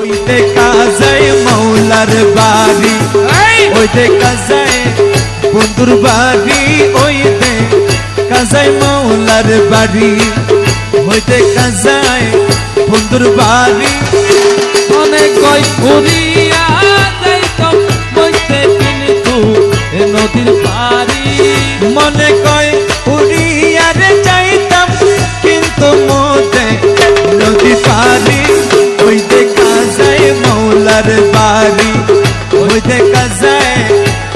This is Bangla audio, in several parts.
ওই দেখা যায় মৌলার বাড়ি, ওই দেখা যায় বন্ধুর বাড়ি, ওই দেখা যায় মৌলার বাড়ি, ওই দেখা যায় বন্ধুর বাড়ি। অনেক কই উড়িয়া যাইতাম বইতে কিন্তু নদীর পাড়ি, মনে কয় উড়িয়া রে যাইতাম কিন্তু মোদে নদী পারি। ওই দেখা যায় মৌলার বাড়ি, ওই দেখা যায়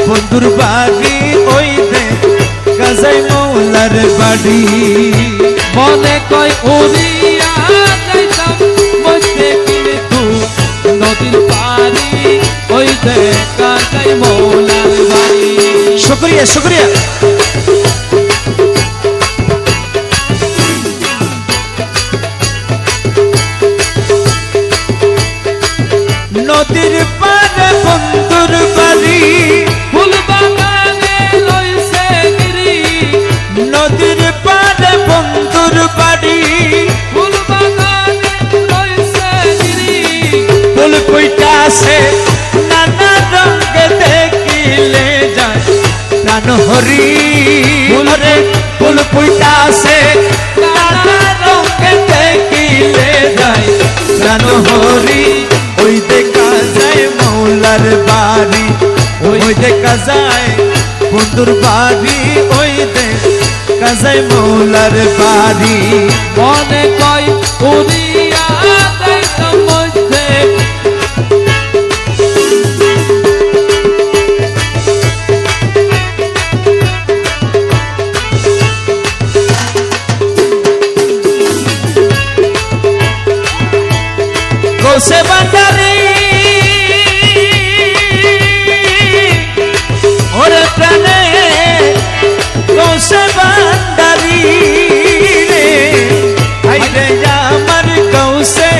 বন্ধুর বাড়ি, ওই দেখা যায় মৌলার বাড়ি। মনে কই উড়িয়া যাইতাম বইতে কিন্তু নদীর পাড়ি, ওই দেখা যায় মৌলার বাড়ি। শুকরিয়া শুকরিয়া। নদীর পারে বন্ধুর বাড়ি, ফুল বাগানে লইছে গিরি, নদীর পারে বন্ধুর বাড়ি, ফুল বাগানে লইছে গিরি। ফুল কইতাছে নানা রঙে দেখিলে যায় প্রাণ হরি। ফুলরে ফুল কইতাছে নানা রঙে দেখিলে যায় প্রাণ হরি। ওই দেখা যায় মৌলার বাড়ি, ওই দেখা যায় বন্ধুর বাড়ি, ওই দেখা যায় মৌলার বাড়ি। মনে কই উড়িয়া যাইতাম মধ্যে গৌসে বান্দারি, ওরে প্রাণে গৌসে বান্দারি রে, আইরে আমার গৌসে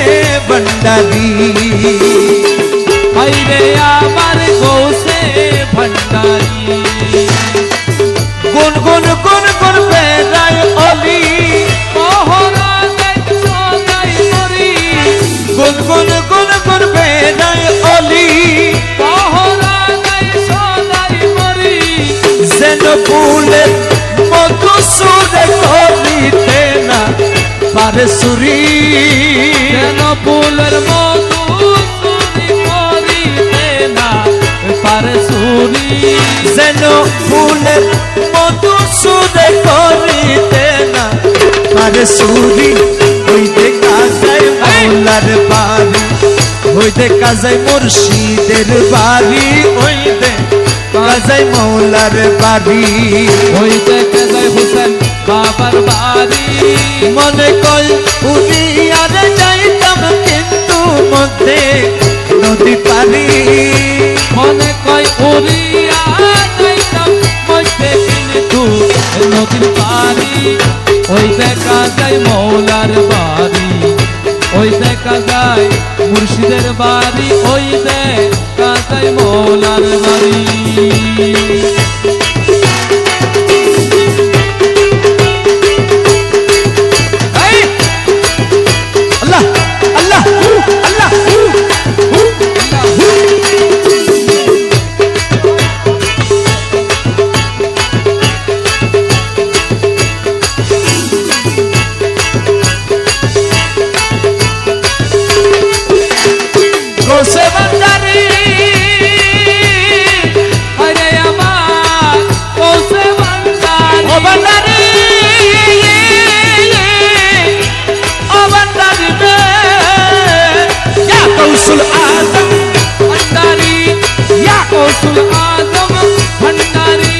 বান্দারি, হাইরে আমার গৌসে ভান্ডারি। গুন গুন গুন গুন বেড়ায় অলি, মহরা দেখছো যাই মরি, গুন গুন গুন গুন বেড়ায় অলি, মহরা দেখছো যাই মরি। যেন ফুলের মধু সুরে করিতে না পারে সুরি, যেন ফুলের মধু চুরি করিতে না পারে চুরি। যেন ফুলের মধু সুরে করিতে না পারে সুরি। ওই দেখা যায় মৌলার বাড়ি, ওই দেখা যায় মুর্শিদের বাড়ি, ওই দেখা যায় মৌলার বাড়ি। ওই দেখে যায় হুসেন বাবার বাড়ি। মনে কয় উড়িয়া রে যাইতাম কিন্তু মধ্যে নদী পারি। মনে কয় উড়িয়া যাইতাম মধ্যে কিন্তু নদীর পাড়ি, ওই দেখা যায় মৌলার বাড়ি, ওই দেখা যায় মুর্শিদের বাড়ি, ওই দেখা যায় মৌলার বাড়ি। আল্লাহ আল্লাহ আল্লাহ। গৌসে বান্দারি, আরে আমার গৌসে ভান্ডারি, ও বান্দারি, ও বান্দারি রে, ইয়া গৌসুল আজম ভান্ডারি, ইয়া গৌসুল আজম ভান্ডারি।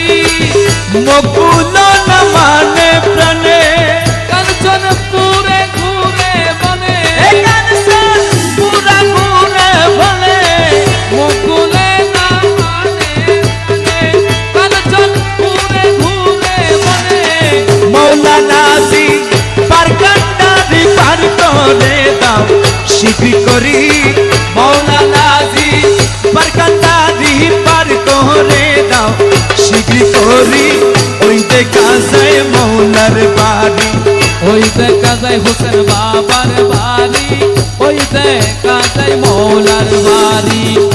মকুল না মানে প্রাণে, কাঞ্চন পুরে ঘুরে বনে, এ কানসন পুরা ঘুরে বলে, মুকুলে না মানে কাঞ্চন পুরে ঘুরে বনে। মৌলানাজি পার কান্ডারি পার করে দাও শিখি করি। মৌলানাজি পার কান্ডারি পার করে দাও শিখি করি। ওই দেখা যায় মৌলার বাড়ি, ওই দেখা যায় হোসেন বাবার বাড়ি, ওই দেখা যায় মৌলা দরবারি